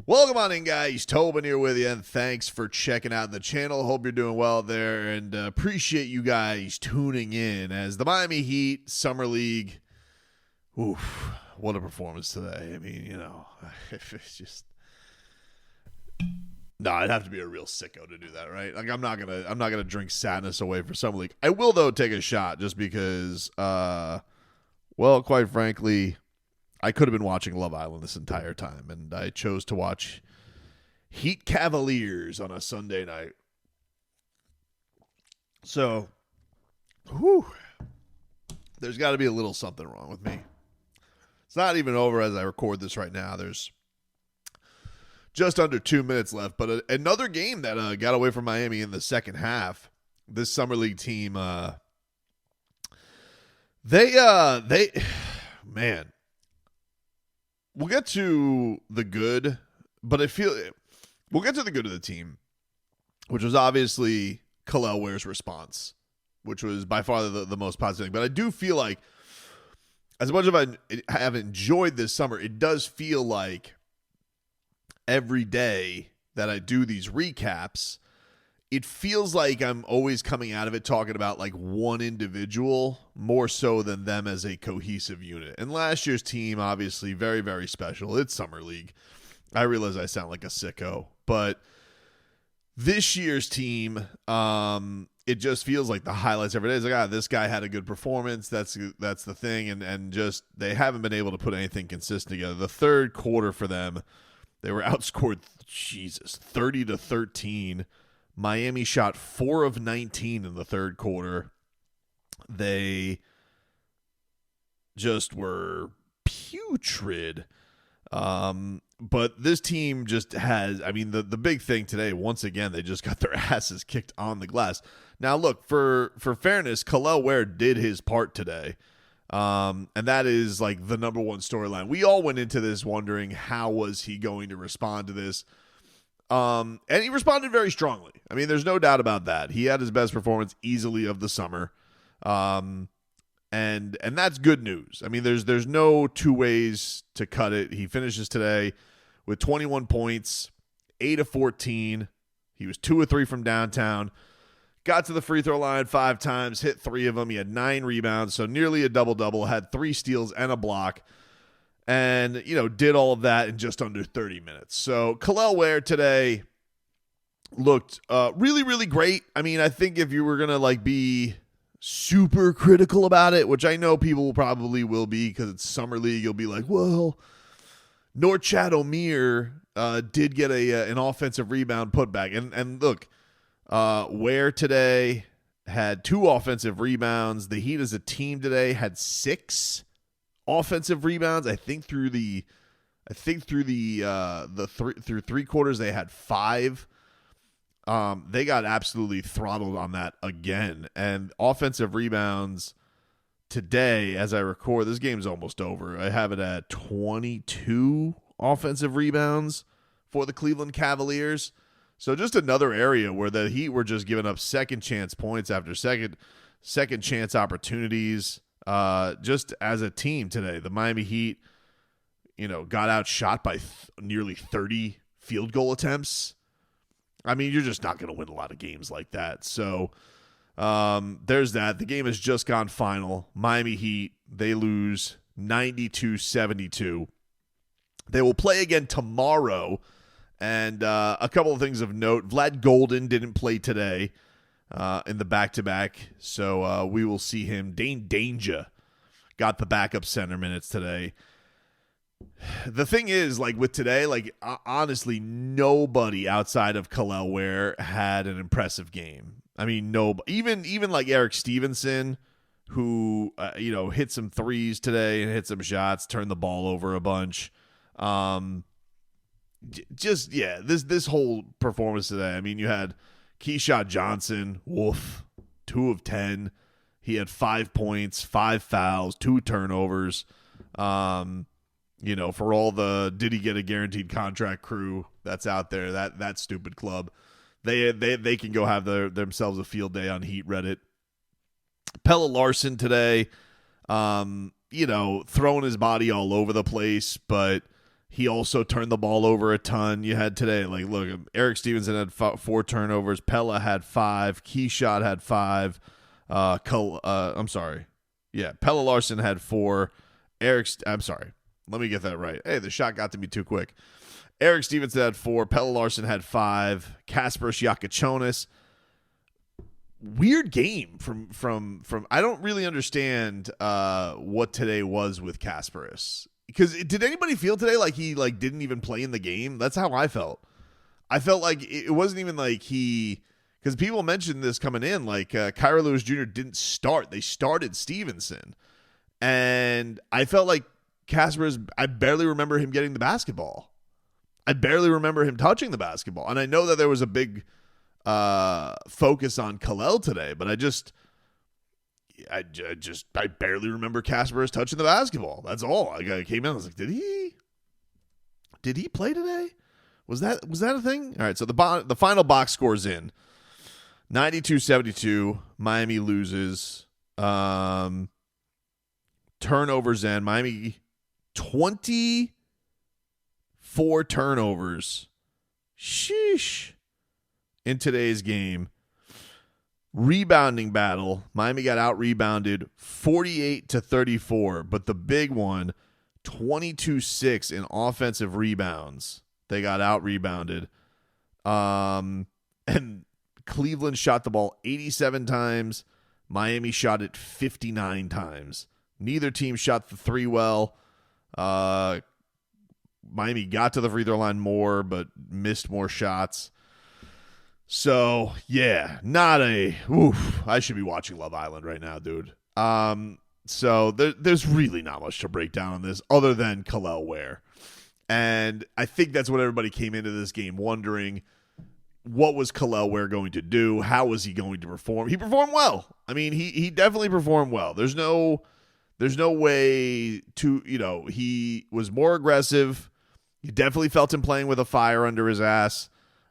Welcome on in, guys. Tobin here with you, and thanks for checking out the channel. Hope you're doing well there, and appreciate you guys tuning in as the Miami Heat Summer League. Oof, what a performance today. I mean, it's just no. I'd have to be a real sicko to do that, right? Like I'm not gonna drink sadness away for Summer League. I will though take a shot just because, quite frankly, I could have been watching Love Island this entire time, and I chose to watch Heat Cavaliers on a Sunday night. So, there's got to be a little something wrong with me. It's not even over as I record this right now. There's just under 2 minutes left, but another game that got away from Miami in the second half. This Summer League team, man. We'll get to the good, but we'll get to the good of the team, which was obviously Kel'el Ware's response, which was by far the most positive thing. But I do feel like, as much as I have enjoyed this summer, it does feel like every day that I do these recaps, it feels like I'm always coming out of it talking about like one individual more so than them as a cohesive unit. And last year's team, obviously, very, very special. It's Summer League. I realize I sound like a sicko, but this year's team, it just feels like the highlights every day. It's like, this guy had a good performance. That's the thing. And just they haven't been able to put anything consistent together. The third quarter for them, they were outscored, 30-13. Miami shot 4 of 19 in the third quarter. They just were putrid. But this team just has, I mean, the big thing today, once again, they just got their asses kicked on the glass. Now, look, for fairness, Kel'el Ware did his part today. And that is like the number one storyline. We all went into this wondering how was he going to respond to this. And he responded very strongly. I mean, there's no doubt about that. He had his best performance easily of the summer. And that's good news. I mean, there's no two ways to cut it. He finishes today with 21 points, 8 of 14. He was 2 of 3 from downtown. Got to the free throw line 5 times, hit 3 of them. He had 9 rebounds, so nearly a double-double, had 3 steals and a block. And, did all of that in just under 30 minutes. So Kel'el Ware today looked really, really great. I mean, I think if you were going to be super critical about it, which I know people probably will be because it's Summer League, you'll be like, well, Norchad Omier did get an offensive rebound putback. And look, Ware today had 2 offensive rebounds. The Heat as a team today had 6 offensive rebounds. I think through three quarters they had 5. They got absolutely throttled on that again. And offensive rebounds today, as I record, this game's almost over. I have it at 22 offensive rebounds for the Cleveland Cavaliers. So just another area where the Heat were just giving up second chance points after second chance opportunities. Just as a team today, the Miami Heat, got outshot by nearly 30 field goal attempts. I mean, you're just not going to win a lot of games like that. So there's that. The game has just gone final. Miami Heat, they lose 92-72. They will play again tomorrow. And a couple of things of note. Vlad Golden didn't play today in the back-to-back. So we will see him. Dane Danger got the backup center minutes today. The thing is, with today, honestly, nobody outside of Kel'el Ware had an impressive game. I mean, even Eric Stevenson, who, hit some threes today and hit some shots, turned the ball over a bunch. This whole performance today, I mean, you had Keyshawn Johnson, 2 of 10. He had 5 points, 5 fouls, 2 turnovers. For all the did he get a guaranteed contract crew that's out there, that stupid club, they can go have themselves a field day on Heat Reddit. Pelle Larsson today, throwing his body all over the place, but He also turned the ball over a ton. You had today, like, look, Eric Stevenson had 4 turnovers. Pella had 5. Keyshot had 5. I'm sorry. Yeah, Pella Larson had 4. I'm sorry. Let me get that right. Hey, the shot got to me too quick. Eric Stevenson had 4. Pella Larson had 5. Kasparas Jakučionis. Weird game from I don't really understand what today was with Kasparas. Because did anybody feel today like he didn't even play in the game? That's how I felt. I felt like it wasn't even like because people mentioned this coming in, like Kira Lewis Jr. didn't start. They started Stevenson. And I felt like Kasparas, I barely remember him getting the basketball. I barely remember him touching the basketball. And I know that there was a big focus on Kelel today, but I barely remember Kasparas touching the basketball. That's all. I came in, I was like, did he play today? Was that a thing? All right, so the final box score's in. 92-72. Miami loses. Turnovers in. Miami 24 turnovers. Sheesh. In today's game. Rebounding battle. Miami got out-rebounded 48-34, but the big one, 22-6 in offensive rebounds. They got out-rebounded. And Cleveland shot the ball 87 times. Miami shot it 59 times. Neither team shot the 3 well. Miami got to the free throw line more, but missed more shots. So, yeah, I should be watching Love Island right now, dude. So there's really not much to break down on this other than Kel'el Ware. And I think that's what everybody came into this game wondering. What was Kel'el Ware going to do? How was he going to perform? He performed well. I mean, he definitely performed well. There's no way to, he was more aggressive. You definitely felt him playing with a fire under his ass.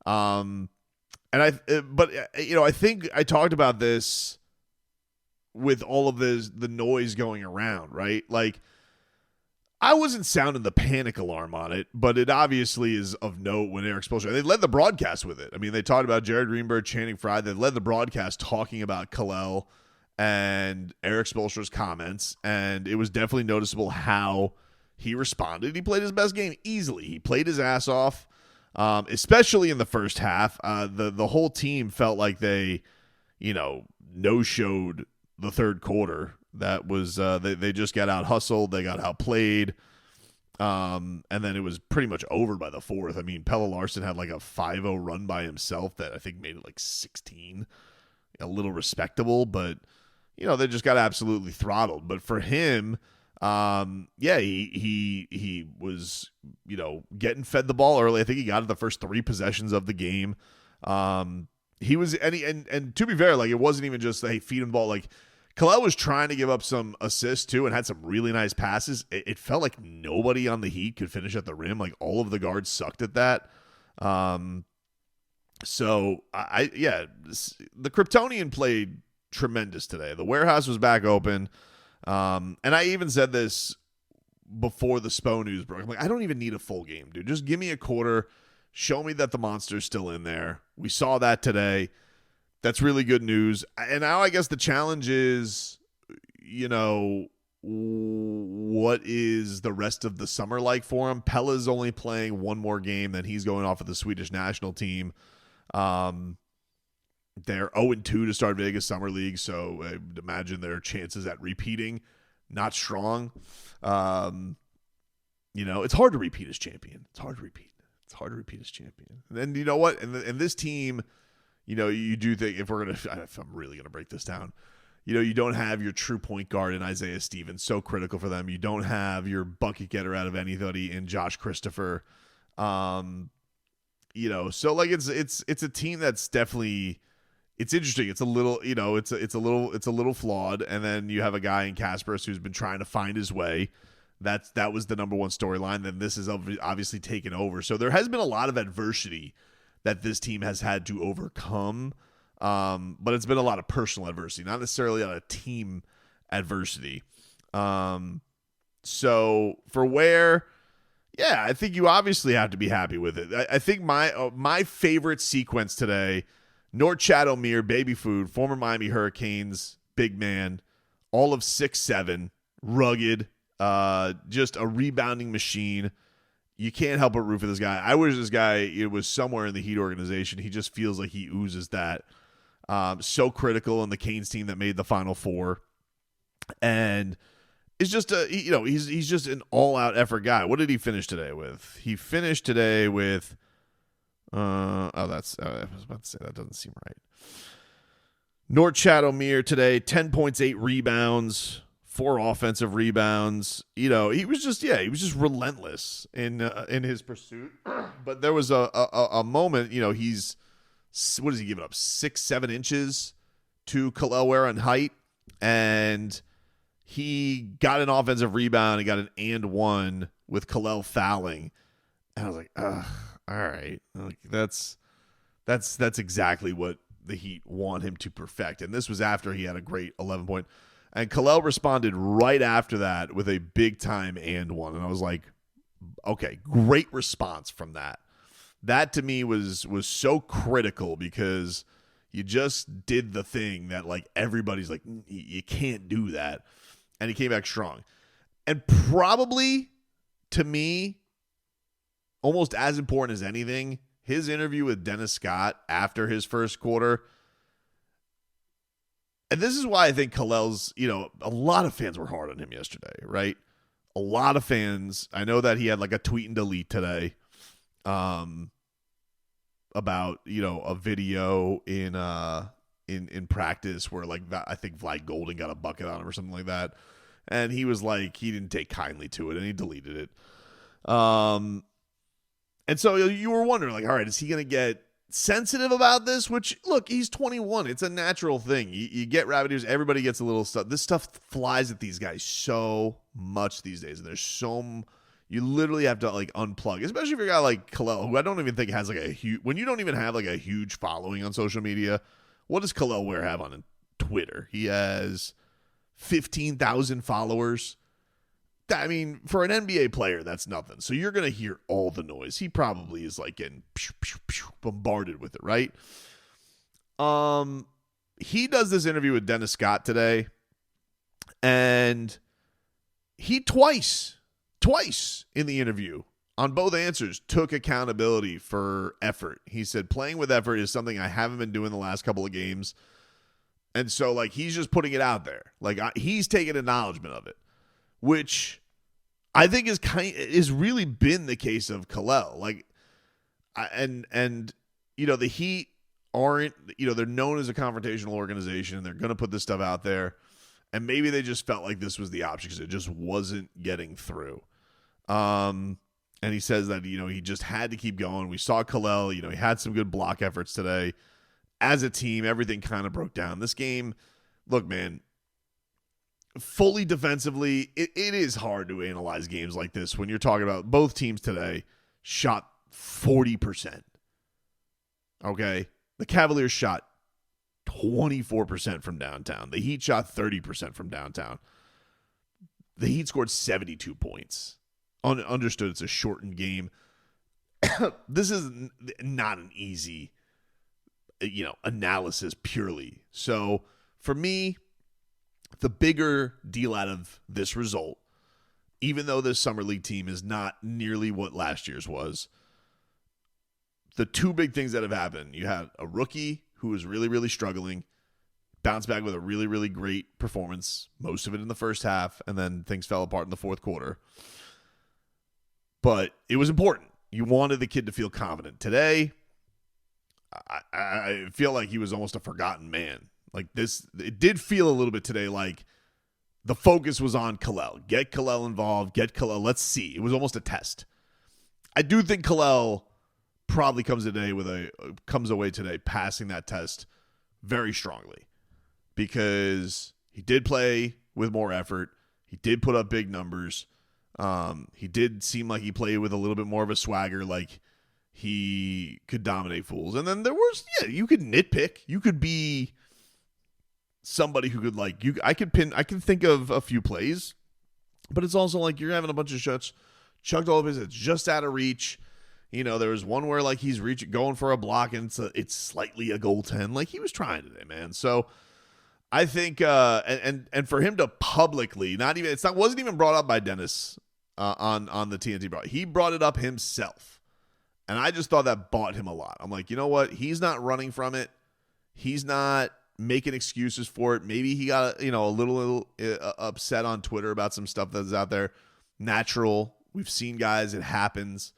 I think I talked about this with all of the noise going around, right? Like, I wasn't sounding the panic alarm on it, but it obviously is of note when Eric Spoelstra, they led the broadcast with it. I mean, they talked about Jared Greenberg, Channing Frye. They led the broadcast talking about Kelel and Eric Spoelstra's comments, and it was definitely noticeable how he responded. He played his best game easily. He played his ass off. Especially in the first half, the whole team felt like they, no-showed the third quarter. That was they just got out hustled, they got outplayed, and then it was pretty much over by the fourth. I mean, Pella Larson had like a 5-0 run by himself that I think made it like 16, a little respectable, but they just got absolutely throttled. But for him, he was, getting fed the ball early. I think he got it the first 3 possessions of the game. He was, and to be fair, like, it wasn't even just, hey, feed him the ball. Like, Kelel was trying to give up some assists too and had some really nice passes. It felt like nobody on the Heat could finish at the rim. Like, all of the guards sucked at that. So the Kryptonian played tremendous today. The warehouse was back open. And I even said this before the Spo news broke. I'm like, I don't even need a full game, dude. Just give me a quarter. Show me that the monster's still in there. We saw that today. That's really good news. And now I guess the challenge is, what is the rest of the summer like for him? Pella's only playing one more game, then he's going off of the Swedish national team. They're 0-2 to start Vegas Summer League, so I would imagine their chances at repeating not strong. It's hard to repeat as champion. It's hard to repeat as champion. And then you know what? And this team, you do think if I'm really gonna break this down, you don't have your true point guard in Isaiah Stevens, so critical for them. You don't have your bucket getter out of anybody in Josh Christopher. So like it's a team that's definitely. It's interesting. It's a little, it's a little flawed. And then you have a guy in Kasparas who's been trying to find his way. That was the number one storyline. Then this is obviously taken over. So there has been a lot of adversity that this team has had to overcome. But it's been a lot of personal adversity, not necessarily a lot of team adversity. So for Ware, Yeah, I think you obviously have to be happy with it. I think my favorite sequence today, Norchad Omier, baby food, former Miami Hurricanes, big man, all of 6'7", rugged, just a rebounding machine. You can't help but root for this guy. I wish this guy it was somewhere in the Heat organization. He just feels like he oozes that. So critical in the Canes team that made the Final Four. And it's just he's just an all-out effort guy. What did he finish today with? He finished today with I was about to say that doesn't seem right. Norchad Omier today, 10 points, 8 rebounds, 4 offensive rebounds. He was just relentless in his pursuit. But there was a moment, he's what does he give it up? 6-7 inches to Kel'el Ware on height, and he got an offensive rebound. He got an and one with Kelel fouling. And I was like, ugh, all right. Like, that's exactly what the Heat want him to perfect. And this was after he had a great 11-point. And Kelel responded right after that with a big-time and one. And I was like, okay, great response from that. That to me was so critical because you just did the thing that like everybody's like, you can't do that. And he came back strong. And probably, to me, almost as important as anything, his interview with Dennis Scott after his first quarter. And this is why I think Kelel's, a lot of fans were hard on him yesterday, right? A lot of fans. I know that he had like a tweet and delete today about, a video in practice where like I think Vlad Golden got a bucket on him or something like that. And he was like, he didn't take kindly to it and he deleted it. And so you were wondering like, all right, is he going to get sensitive about this? Which look, he's 21. It's a natural thing. You get rabbit ears. Everybody gets a little stuff. This stuff flies at these guys so much these days. And there's you literally have to like unplug, especially if you're a guy like Kelel, who I don't even think has like a huge, when you don't even have like a huge following on social media. What does Kelel Ware have on Twitter? He has 15,000 followers. I mean, for an NBA player, that's nothing. So you're going to hear all the noise. He probably is like getting bombarded with it, right? He does this interview with Dennis Scott today, and he twice in the interview on both answers took accountability for effort. He said, playing with effort is something I haven't been doing the last couple of games. And so, like, he's just putting it out there. Like, he's taking acknowledgement of it, which I think is really been the case of Kelel. Like, and the Heat aren't, they're known as a confrontational organization. They're going to put this stuff out there. And maybe they just felt like this was the option because it just wasn't getting through. And he says that, he just had to keep going. We saw Kelel, he had some good block efforts today. As a team, everything kind of broke down. This game, look, man, fully defensively, it is hard to analyze games like this when you're talking about both teams today shot 40%. Okay? The Cavaliers shot 24% from downtown. The Heat shot 30% from downtown. The Heat scored 72 points. Understood it's a shortened game. This is not an easy, analysis purely. So for me, the bigger deal out of this result, even though this Summer League team is not nearly what last year's was, the two big things that have happened, you had a rookie who was really, really struggling, bounced back with a really, really great performance, most of it in the first half, and then things fell apart in the fourth quarter. But it was important. You wanted the kid to feel confident. Today, I feel like he was almost a forgotten man. Like this, it did feel a little bit today like the focus was on Kelel. Get Kelel involved. Get Kelel. Let's see. It was almost a test. I do think Kelel probably comes away today passing that test very strongly because he did play with more effort. He did put up big numbers. He did seem like he played with a little bit more of a swagger, like he could dominate fools. And then there was, you could nitpick. You could be somebody who could I can think of a few plays, but it's also like you're having a bunch of chucked all of his. It's just out of reach. There was one where like he's going for a block and it's slightly a goaltend. Like he was trying today, man. So I think and for him to publicly wasn't even brought up by Dennis on the TNT broad. He brought it up himself, and I just thought that bought him a lot. I'm like, you know what? He's not running from it. He's not making excuses for it. Maybe he got a little upset on Twitter about some stuff that's out there. Natural. We've seen guys. It happens.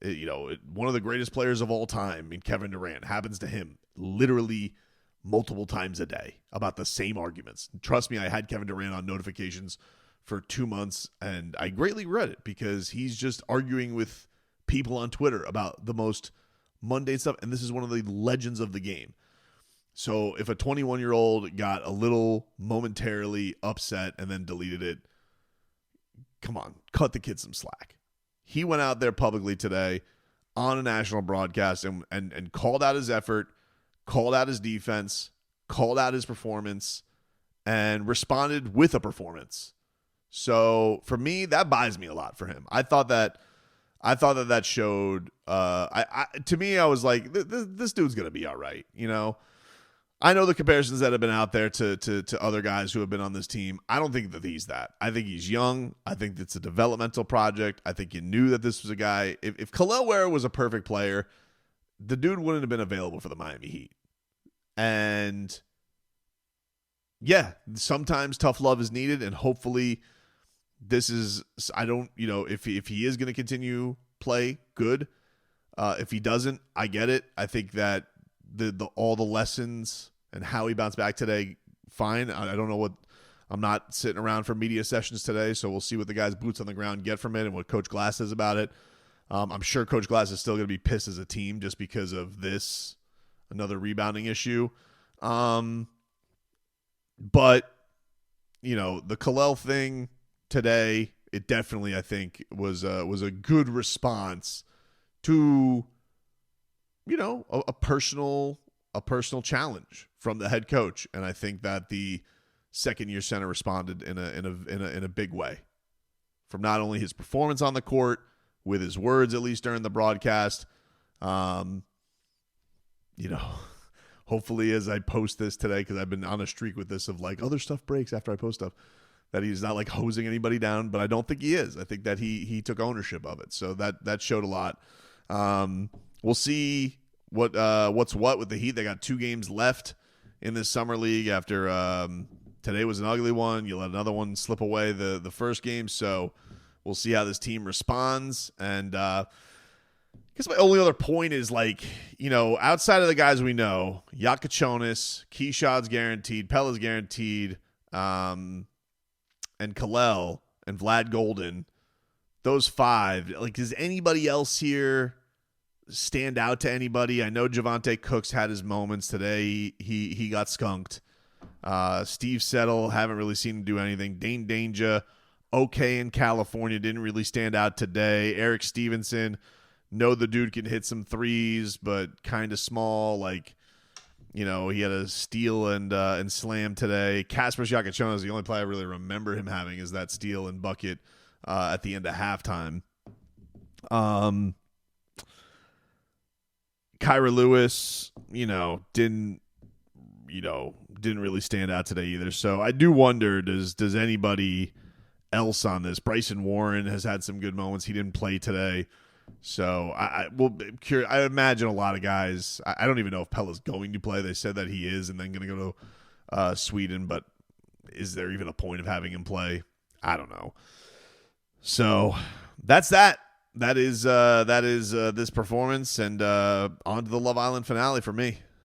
One of the greatest players of all time in Kevin Durant happens to him literally multiple times a day about the same arguments. Trust me, I had Kevin Durant on notifications for 2 months, and I greatly regret it because he's just arguing with people on Twitter about the most mundane stuff, and this is one of the legends of the game. So if a 21-year-old got a little momentarily upset and then deleted it, come on, cut the kid some slack. He went out there publicly today on a national broadcast and called out his effort, called out his defense, called out his performance, and responded with a performance. So for me, that buys me a lot for him. I thought that showed. To me, I was like, this dude's gonna be all right. I know the comparisons that have been out there to other guys who have been on this team. I don't think that he's that. I think he's young. I think it's a developmental project. I think you knew that this was a guy. If Kel'el Ware was a perfect player, the dude wouldn't have been available for the Miami Heat. And yeah, sometimes tough love is needed, and hopefully this is. If he is going to continue play good, if he doesn't, I get it. I think that all the lessons and how he bounced back today, fine. I don't know what. I'm not sitting around for media sessions today, so we'll see what the guys boots on the ground get from it and what Coach Glass says about it. I'm sure Coach Glass is still going to be pissed as a team just because of this, another rebounding issue. But the Kelel thing today, it definitely, I think, was a good response to a personal challenge from the head coach, and I think that the second-year center responded in a big way, from not only his performance on the court, with his words at least during the broadcast. Hopefully as I post this today, because I've been on a streak with this of like other stuff breaks after I post stuff, that he's not like hosing anybody down, but I don't think he is. I think that he took ownership of it, so that showed a lot. We'll see what's what with the Heat. They got 2 games left in this summer league after today was an ugly one. You let another one slip away the first game, so we'll see how this team responds. And I guess my only other point is outside of the guys we know, Jakučionis, Keyshawn's guaranteed, Pella's guaranteed, and Kelel and Vlad Golden, those 5. Does anybody else here stand out to anybody? I know Javonte Cooks had his moments today. He got skunked. Steve Settle, haven't really seen him do anything. Dane Danger, okay in California, didn't really stand out today. Eric Stevenson, know the dude can hit some threes, but kind of small. He had a steal and slam today. Kasparas Jakučionis, the only play I really remember him having is that steal and bucket at the end of halftime. Kyra Lewis, didn't really stand out today either. So I do wonder, does anybody else on this? Bryson Warren has had some good moments. He didn't play today. So I imagine a lot of guys. I don't even know if Pella's going to play. They said that he is, and then going to go to Sweden. But is there even a point of having him play? I don't know. So that's that. That is this performance, and on to the Love Island finale for me.